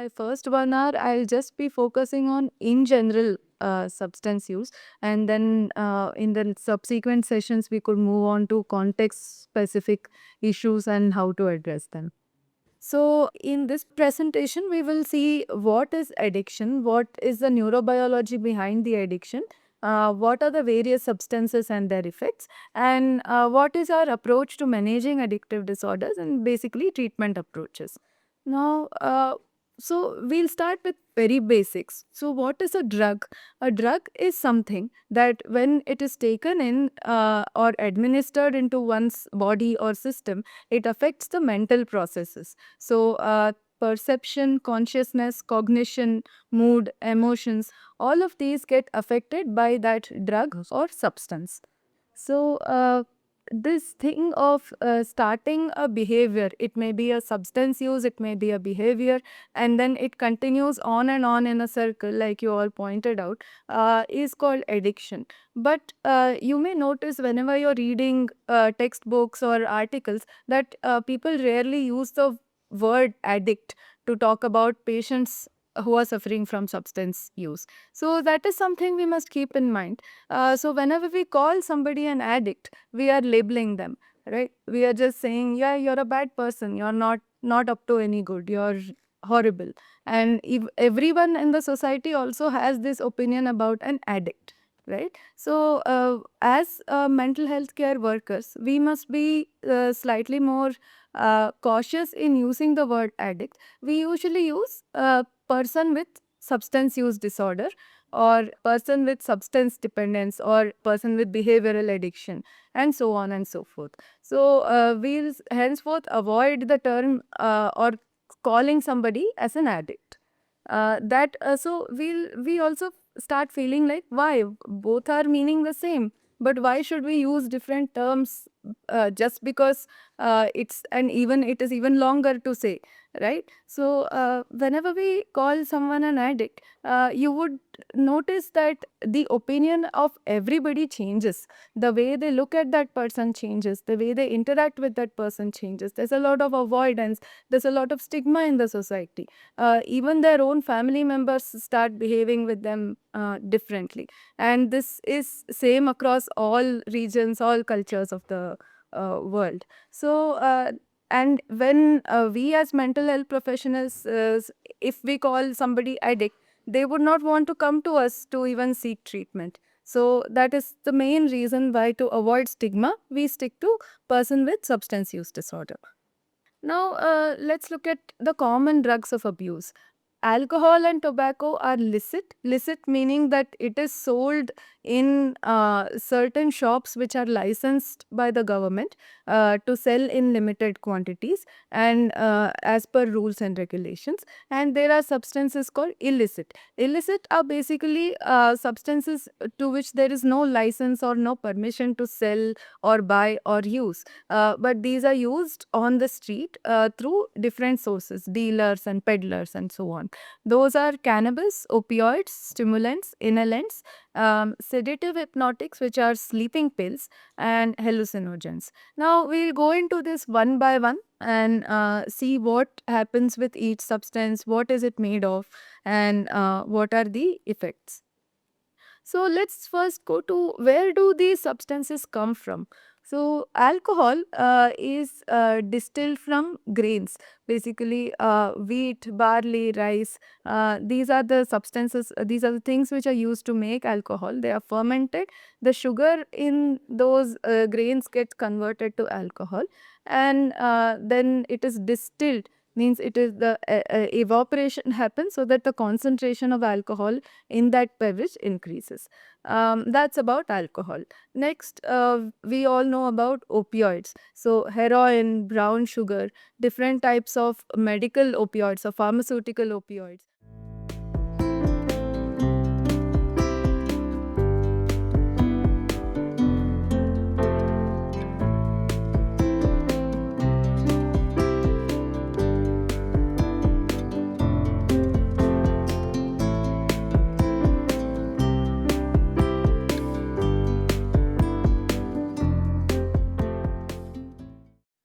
my first 1 hour, I'll just be focusing on in general substance use, and then in the subsequent sessions, we could move on to context specific issues and how to address them. So, in this presentation, we will see what is addiction, what is the neurobiology behind the addiction, what are the various substances and their effects, and what is our approach to managing addictive disorders and basically treatment approaches. Now, so we'll start with very basics. So, what is a drug? A drug is something that when it is taken in or administered into one's body or system, it affects the mental processes. So, perception, consciousness, cognition, mood, emotions, all of these get affected by that drug or substance. So, this thing of starting a behavior, it may be a substance use, it may be a behavior, and then it continues on and on in a circle, like you all pointed out, is called addiction. But you may notice whenever you're reading textbooks or articles that people rarely use the word addict to talk about patients who are suffering from substance use. So, that is something we must keep in mind. So, whenever we call somebody an addict, we are labeling them, right? We are just saying, yeah, you're a bad person, you're not up to any good, you're horrible. And if everyone in the society also has this opinion about an addict, right? So, as mental health care workers, we must be slightly more cautious in using the word addict. We usually use person with substance use disorder, or person with substance dependence, or person with behavioral addiction, and so on and so forth. So, we'll henceforth avoid the term or calling somebody as an addict. That so we also start feeling like, why both are meaning the same, but why should we use different terms just because it's, and even it is even longer to say, right? So, whenever we call someone an addict, you would notice that the opinion of everybody changes. The way they look at that person changes. The way they interact with that person changes. There's a lot of avoidance. There's a lot of stigma in the society. Even their own family members start behaving with them differently. And this is same across all regions, all cultures of the world. So, and when we as mental health professionals, if we call somebody addict, they would not want to come to us to even seek treatment. So that is the main reason why, to avoid stigma, we stick to person with substance use disorder. Now, let's look at the common drugs of abuse. Alcohol and tobacco are licit. Licit meaning that it is sold in certain shops which are licensed by the government to sell in limited quantities and as per rules and regulations. And there are substances called illicit. Illicit are basically substances to which there is no license or no permission to sell or buy or use. But these are used on the street through different sources, dealers and peddlers and so on. Those are cannabis, opioids, stimulants, inhalants, sedative hypnotics, which are sleeping pills, and hallucinogens. Now, we'll go into this one by one and see what happens with each substance, what is it made of, and what are the effects. So let's first go to, where do these substances come from? So alcohol is distilled from grains, basically wheat, barley, rice. These are the substances, these are the things which are used to make alcohol. They are fermented. The sugar in those grains gets converted to alcohol, and then it is distilled, means it is the evaporation happens so that the concentration of alcohol in that beverage increases. That's about alcohol. Next, we all know about opioids. So, heroin, brown sugar, different types of medical opioids or pharmaceutical opioids.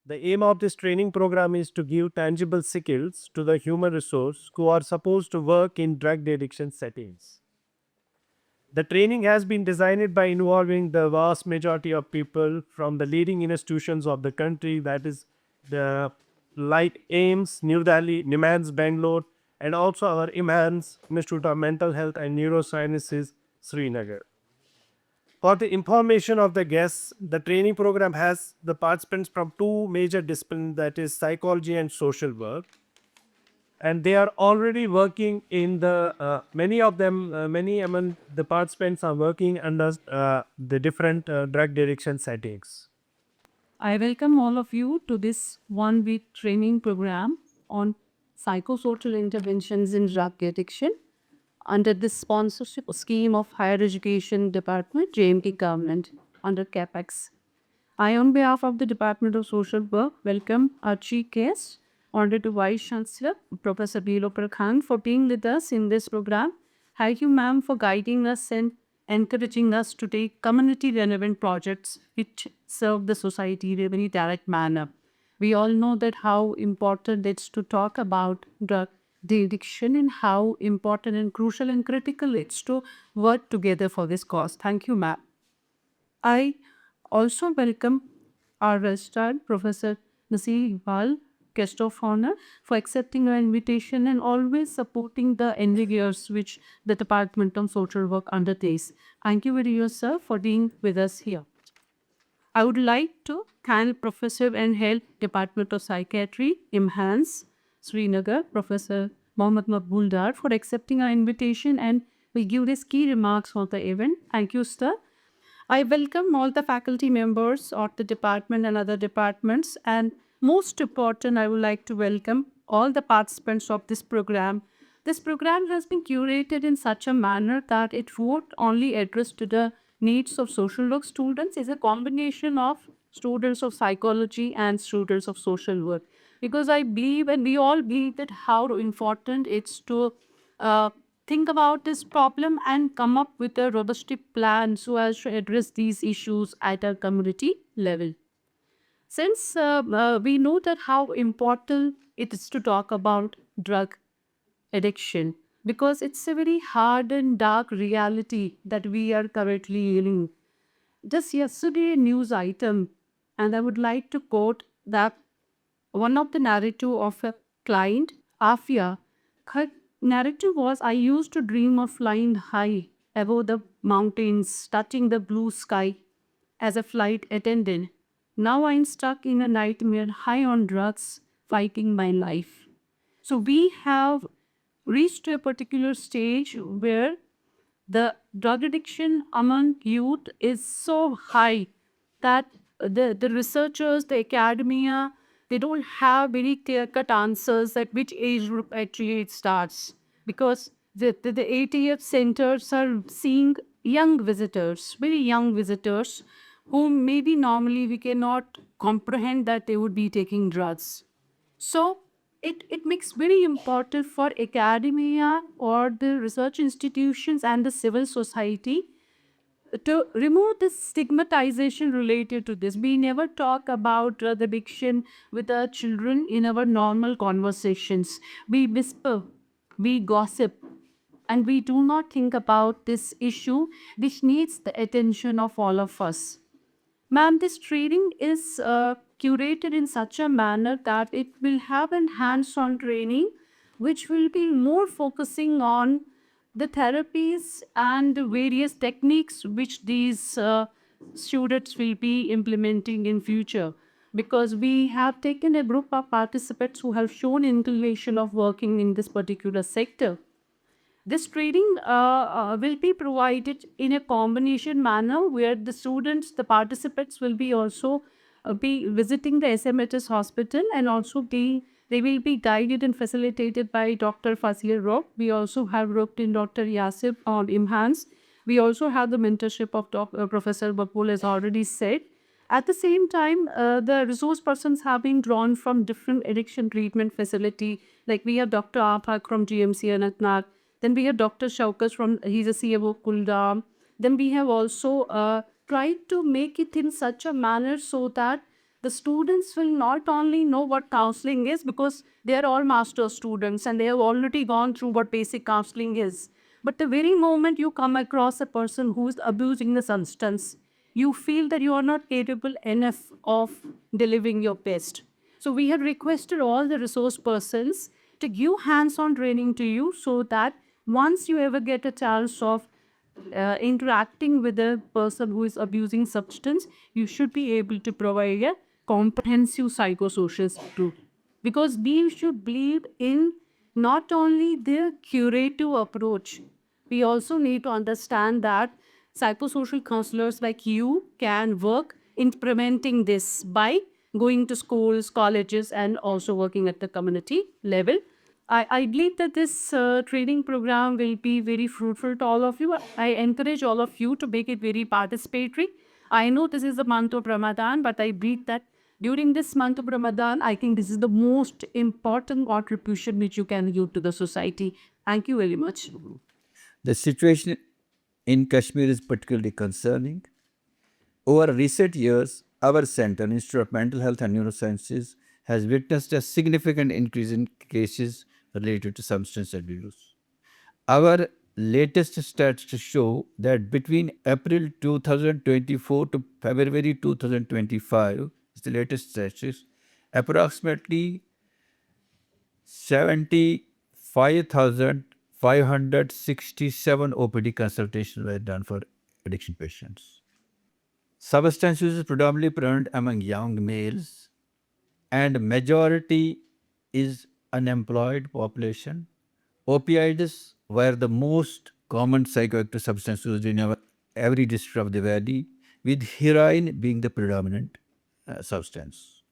The aim of this training program is to give tangible skills to the human resource who are supposed to work in drug addiction settings. The training has been designed by involving the vast majority of people from the leading institutions of the country, that is the like AIMS, New Delhi, NIMHANS, Bangalore, and also our IMHANS, Institute of Mental Health and Neurosciences, Srinagar. For the information of the guests, the training program has the participants from two major disciplines, that is psychology and social work, and they are already working in the many of them, many among the participants are working under the different drug addiction settings. I welcome all of you to this 1 week training program on psychosocial interventions in drug addiction under the sponsorship scheme of Higher Education Department, JMK Government, under CAPEX. I, on behalf of the Department of Social Work, welcome our chief guest, Honorable Vice Chancellor, Professor Bilopar Khan, for being with us in this program. Thank you, ma'am, for guiding us and encouraging us to take community-relevant projects which serve the society in a very direct manner. We all know that how important it's to talk about drug addiction and how important and crucial and critical it's to work together for this cause. Thank you, ma'am. I also welcome our registrar, Professor Nasir Iqbal, guest of honor, for accepting our invitation and always supporting the endeavors which the Department of Social Work undertakes. Thank you very much, sir, for being with us here. I would like to thank Professor and Health Department of Psychiatry, IMHANS, Srinagar, Professor Mohammad Maqbool Dar, for accepting our invitation and will give his key remarks on the event. Thank you, sir. I welcome all the faculty members of the department and other departments, and most important, I would like to welcome all the participants of this program. This program has been curated in such a manner that it won't only address to the needs of social work students. It's a combination of students of psychology and students of social work, because I believe, and we all believe, that how important it's to think about this problem and come up with a robust plan so as to address these issues at a community level. Since we know that how important it is to talk about drug addiction, because it's a very hard and dark reality that we are currently living. Just yesterday, a news item, and I would like to quote that one of the narrative of a client, Afia, her narrative was, I used to dream of flying high above the mountains, touching the blue sky as a flight attendant. Now I'm stuck in a nightmare, high on drugs, fighting my life. So we have reached a particular stage where the drug addiction among youth is so high that the researchers, the academia, they don't have very clear-cut answers at which age group actually it starts. Because the ATF centers are seeing young visitors, very young visitors, whom maybe normally we cannot comprehend that they would be taking drugs. So it makes very important for academia or the research institutions and the civil society to remove the stigmatization related to this. We never talk about drug addiction with our children in our normal conversations. We whisper, we gossip, and we do not think about this issue which needs the attention of all of us. Ma'am, this training is curated in such a manner that it will have a hands-on training which will be more focusing on the therapies and various techniques which these students will be implementing in future. Because we have taken a group of participants who have shown inclination of working in this particular sector. This training will be provided in a combination manner where the students, the participants will be also be visiting the SMHS hospital, and also they will be guided and facilitated by Dr. Fazil Rock. We also have roped in Dr. Yasif on IMHANS. We also have the mentorship of Professor Bakul, as already said. At the same time, the resource persons have been drawn from different addiction treatment facility. Like we have Dr. Apak from GMC Anantnag. Then we have Dr. Shaukas from, he's a CFO Kuldam. Then we have also tried to make it in such a manner so that the students will not only know what counseling is because they are all master students and they have already gone through what basic counseling is. But the very moment you come across a person who is abusing the substance, you feel that you are not capable enough of delivering your best. So we had requested all the resource persons to give hands-on training to you so that once you ever get a chance of interacting with a person who is abusing substance, you should be able to provide a comprehensive psychosocial support. Because we should believe in not only the curative approach, we also need to understand that psychosocial counselors like you can work implementing this by going to schools, colleges, and also working at the community level. I believe that this training program will be very fruitful to all of you. I encourage all of you to make it very participatory. I know this is the month of Ramadan, but I believe that during this month of Ramadan, I think this is the most important contribution which you can give to the society. Thank you very much. The situation in Kashmir is particularly concerning. Over recent years, our center, Institute of Mental Health and Neurosciences, has witnessed a significant increase in cases related to substance abuse. Our latest stats show that between April 2024 to February 2025, is the latest statistics, approximately 75,567 OPD consultations were done for addiction patients. Substance use is predominantly prevalent among young males, and majority is unemployed population. Opioids were the most common psychoactive substance used in every district of the valley, with heroin being the predominant substance.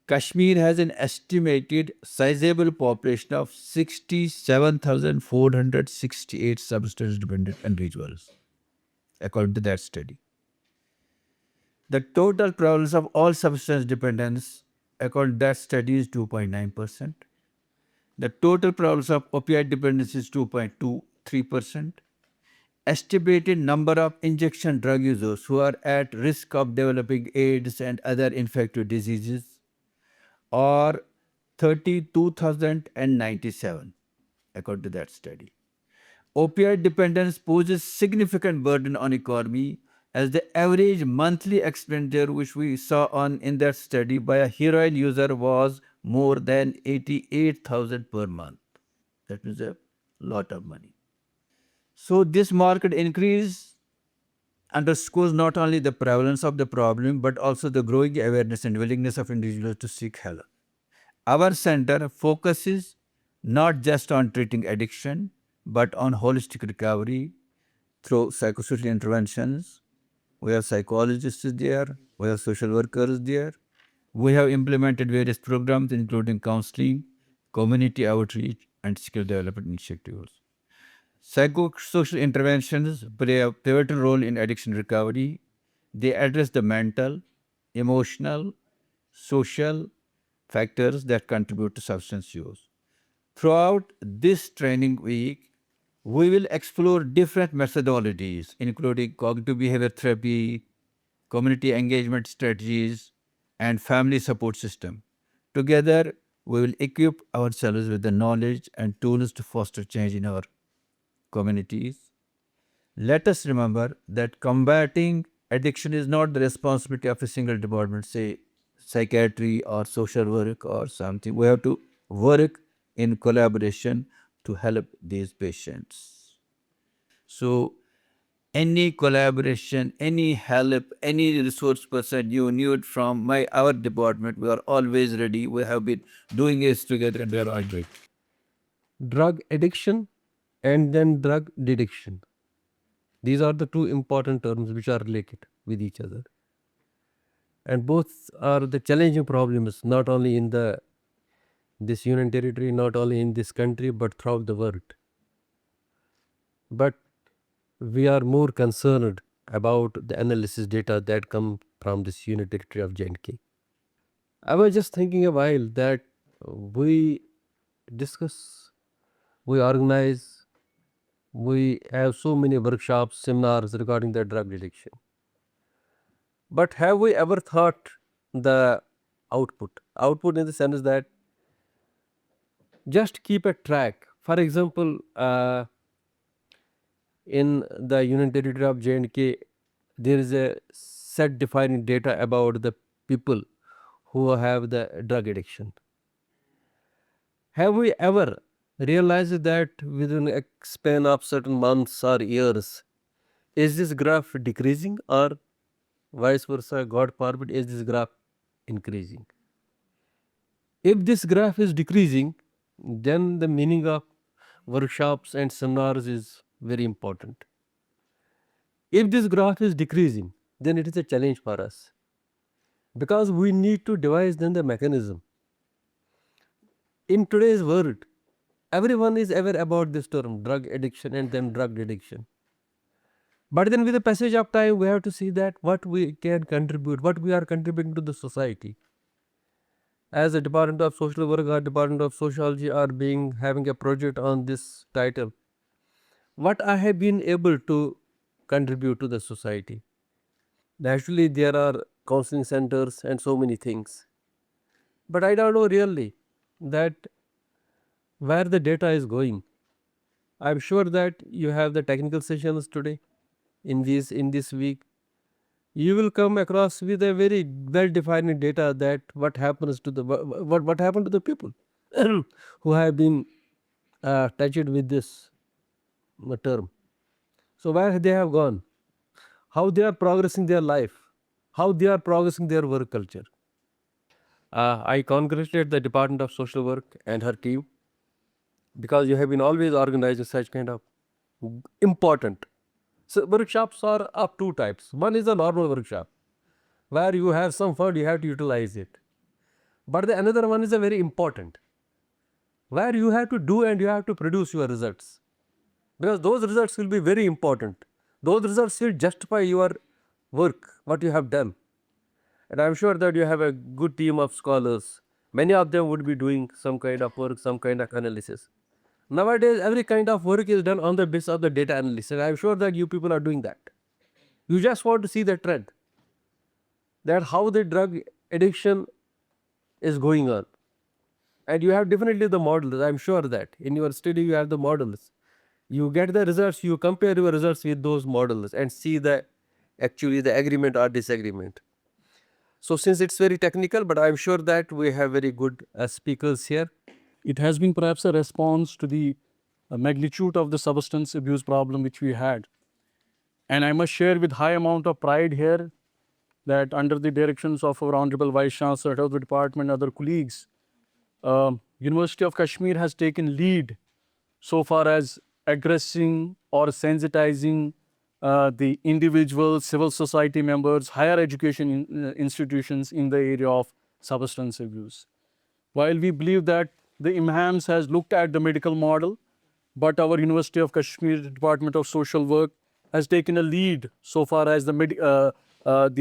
Kashmir has an estimated sizable population of 67,468 substance dependent individuals, according to that study. The total prevalence of all substance dependence, according to that study, is 2.9%. The total prevalence of opioid dependence is 2.23%. Estimated number of injection drug users who are at risk of developing AIDS and other infectious diseases are 32,097, according to that study. Opioid dependence poses significant burden on economy, as the average monthly expenditure which we saw in that study by a heroin user was more than 88,000 per month. That means a lot of money. So this market increase underscores not only the prevalence of the problem but also the growing awareness and willingness of individuals to seek help. Our center focuses not just on treating addiction but on holistic recovery through psychosocial interventions. We have psychologists there, we have social workers there. We have implemented various programs including counseling, community outreach, and skill development initiatives. Psychosocial interventions play a pivotal role in addiction recovery. They address the mental, emotional, social factors that contribute to substance use. Throughout this training week, we will explore different methodologies, including cognitive behavior therapy, community engagement strategies, and family support system. Together, we will equip ourselves with the knowledge and tools to foster change in our communities. Let us remember that combating addiction is not the responsibility of a single department, say psychiatry or social work or something. We have to work in collaboration to help these patients. So, any collaboration, any help, any resource person you need from our department, we are always ready. We have been doing this together and we are all great. Drug addiction and then drug dediction. These are the two important terms which are related with each other. And both are the challenging problems, not only in this union territory, not only in this country, but throughout the world. But we are more concerned about the analysis data that come from this union territory of J&K. I was just thinking a while that we discuss, we organize, we have so many workshops, seminars regarding the drug addiction. But have we ever thought the output. Output in the sense that just keep a track. For example, in the Union Territory of J&K, there is a set defining data about the people who have the drug addiction. Have we ever realized that within a span of certain months or years, is this graph decreasing, or vice versa, God forbid, is this graph increasing? If this graph is decreasing, then the meaning of workshops and seminars is very important. If this graph is decreasing, then it is a challenge for us, because we need to devise then the mechanism. In today's world, everyone is aware about this term drug addiction and then drug addiction. But then with the passage of time, we have to see that what we can contribute, what we are contributing to the society. As a Department of Social Work or Department of Sociology are having a project on this title, what I have been able to contribute to the society. Naturally, there are counseling centers and so many things. But I don't know really that where the data is going. I'm sure that you have the technical sessions today in this week. You will come across with a very well defined data that what happens to the what happened to the people who have been touched with this term. So where they have gone, how they are progressing their life, how they are progressing their work culture. I congratulate the Department of Social Work and her team, because you have been always organizing such kind of important. So workshops are of two types. One is a normal workshop where you have some fund, you have to utilize it. But the another one is a very important, where you have to do and you have to produce your results, because those results will be very important. Those results will justify your work, what you have done. And I am sure that you have a good team of scholars. Many of them would be doing some kind of work, some kind of analysis. Nowadays, every kind of work is done on the basis of the data analysis. I am sure that you people are doing that. You just want to see the trend, that how the drug addiction is going on. And you have definitely the models. I am sure that in your study you have the models. You get the results, you compare your results with those models and see the actually the agreement or disagreement. So since it's very technical, but I am sure that we have very good speakers here. It has been perhaps a response to the magnitude of the substance abuse problem which we had. And I must share with high amount of pride here that under the directions of our Honorable Vice Chancellor, Head of the Department, other colleagues, University of Kashmir has taken lead so far as addressing or sensitizing the individual civil society members, higher education institutions in the area of substance abuse. While we believe that the IMHAMS has looked at the medical model, but our University of Kashmir Department of Social Work has taken a lead so far as the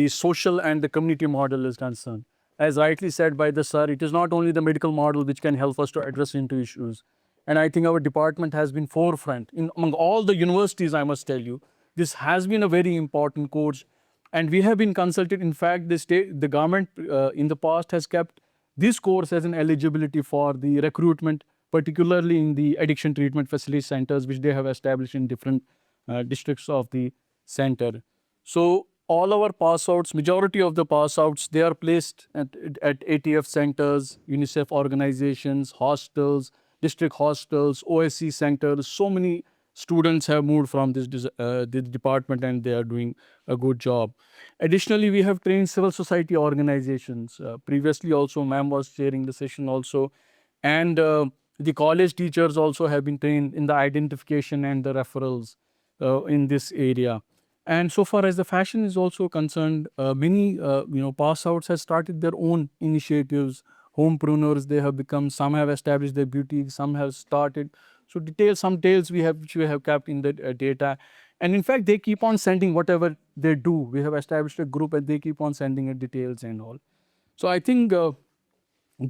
social and the community model is concerned. As rightly said by the sir, it is not only the medical model which can help us to address into issues. And I think our department has been forefront among all the universities, I must tell you. This has been a very important course, and we have been consulted. In fact, the government in the past has kept this course as an eligibility for the recruitment, particularly in the addiction treatment facility centers, which they have established in different districts of the center. So all our pass outs, majority of the pass outs, they are placed at ATF centers, UNICEF organizations, hostels, district hostels, OSC centers. So many students have moved from this department, and they are doing a good job. Additionally, we have trained civil society organizations. Previously also, ma'am was chairing the session also. And the college teachers also have been trained in the identification and the referrals in this area. And so far as the fashion is also concerned, many pass outs have started their own initiatives. Homepreneurs they have become. Some have established their boutiques. Some have started. So some tales which we have kept in the data. And in fact, they keep on sending whatever they do. We have established a group and they keep on sending details and all. So I think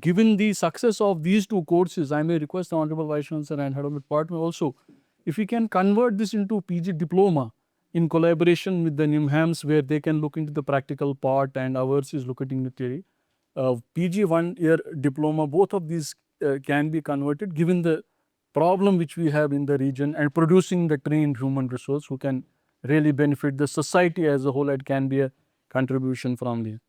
given the success of these two courses, I may request the Honorable Vice Chancellor and Head of the Department also, if we can convert this into PG diploma in collaboration with the NIMHAMS, where they can look into the practical part and ours is looking into theory. PG 1 year diploma, both of these can be converted given the problem which we have in the region and producing the trained human resource who can really benefit the society as a whole. It can be a contribution from there.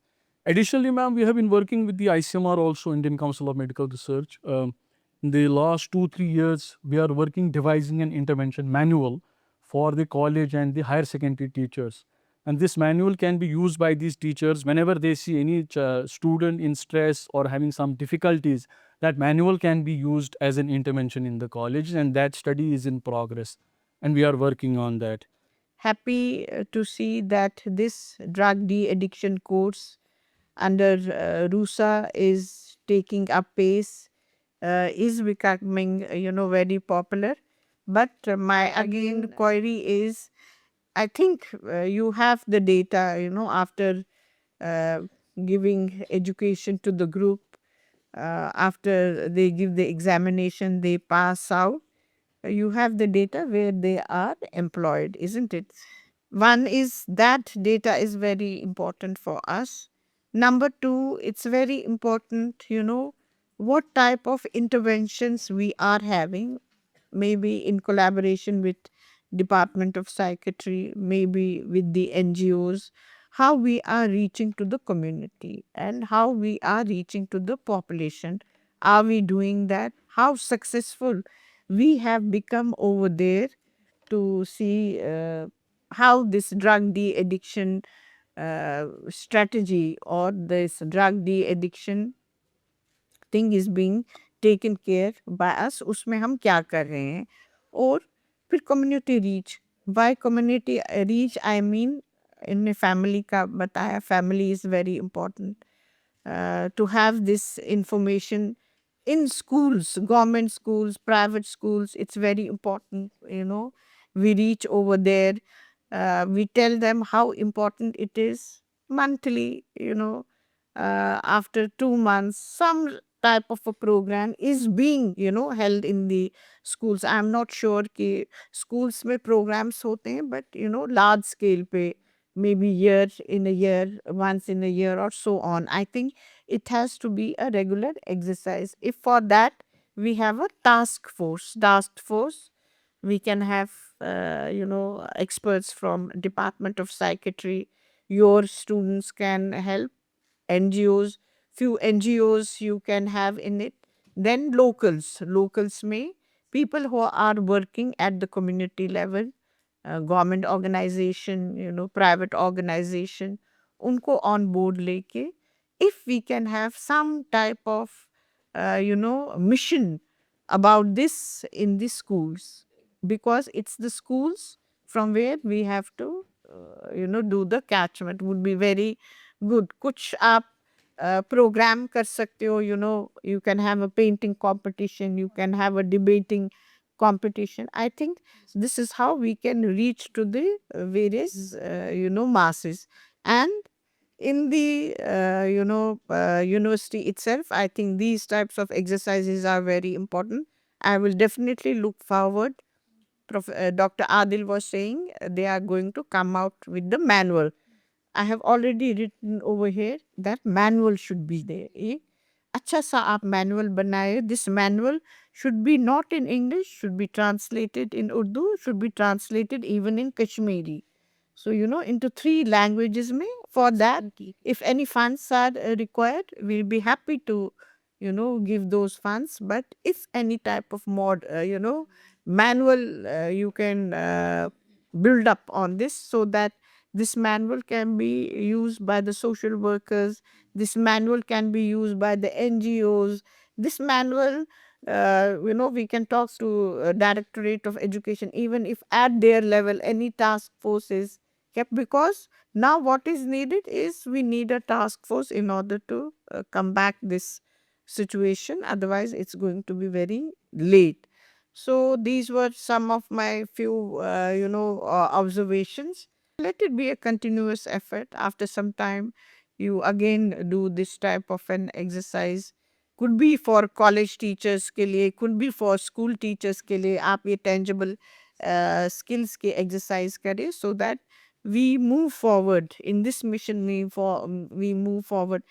Additionally, ma'am, we have been working with the ICMR also, Indian Council of Medical Research. In the last 2-3 years, we are working devising an intervention manual for the college and the higher secondary teachers. And this manual can be used by these teachers whenever they see any student in stress or having some difficulties. That manual can be used as an intervention in the college, and that study is in progress. And we are working on that. Happy to see that this drug de-addiction course under RUSA is taking up pace, is becoming, very popular. But my again query is, I think you have the data, after uh, giving education to the group, after they give the examination, they pass out. You have the data where they are employed, isn't it? One is that data is very important for us. Number two, it's very important, what type of interventions we are having, maybe in collaboration with Department of Psychiatry, maybe with the NGOs, how we are reaching to the community and how we are reaching to the population. Are we doing that? How successful we have become over there to see how this drug de-addiction strategy or this drug de-addiction thing is being taken care by us, उसमें हम क्या कर रहे हैं. और फिर community reach. By community reach, I mean इनने family का बताया, family is very important. To have this information in schools, government schools, private schools, it's very important, we reach over there, we tell them how important it is monthly, after 2 months, some type of a program is being, held in the schools. I'm not sure कि schools में programs होते हैं, but, large scale पे, maybe year in a year, once in a year or so on. I think it has to be a regular exercise. If for that we have a task force, we can have, experts from Department of Psychiatry. Your students can help. NGOs, few NGOs you can have in it. Then locals may people who are working at the community level, government organization, private organization, unko on board leke. If we can have some type of, mission about this in the schools, because it's the schools from where we have to, do the catchment, would be very good. कुछ आप program कर सकते हो, you can have a painting competition, you can have a debating competition. I think this is how we can reach to the various, masses. And in the, university itself, I think these types of exercises are very important. I will definitely look forward. Dr. Adil was saying they are going to come out with the manual. I have already written over here that manual should be there. अच्छा सा आप manual बनाए. This manual should be not in English, should be translated in Urdu, should be translated even in Kashmiri. So, into 3 languages में. For that, if any funds are required, we'll be happy to, give those funds. But if any type of manual you can build up on this, so that this manual can be used by the social workers, this manual can be used by the NGOs, this manual, we can talk to Directorate of Education, even if at their level any task force is kept, because now what is needed is we need a task force in order to combat this situation, otherwise it's going to be very late. So these were some of my few, observations. Let it be a continuous effort. After some time, you again do this type of an exercise. Could be for college teachers के लिए, could be for school teachers के लिए. आप ये tangible skills के exercise करें, so that we move forward in this mission. We move forward.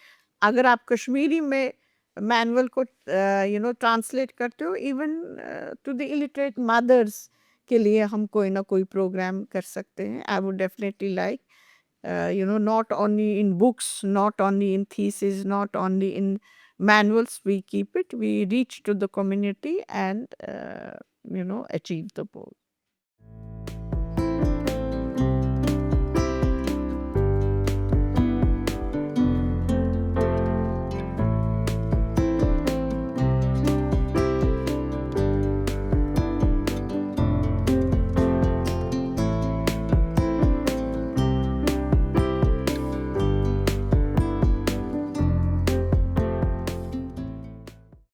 अगर आप कश्मीरी में मैनुअल को ट्रांसलेट करते हो, even to the illiterate mothers के लिए हम कोई ना कोई प्रोग्राम कर सकते हैं. I would definitely like, not only in books, not only in thesis, not only in manuals we keep it, we reach to the community and achieve the goal.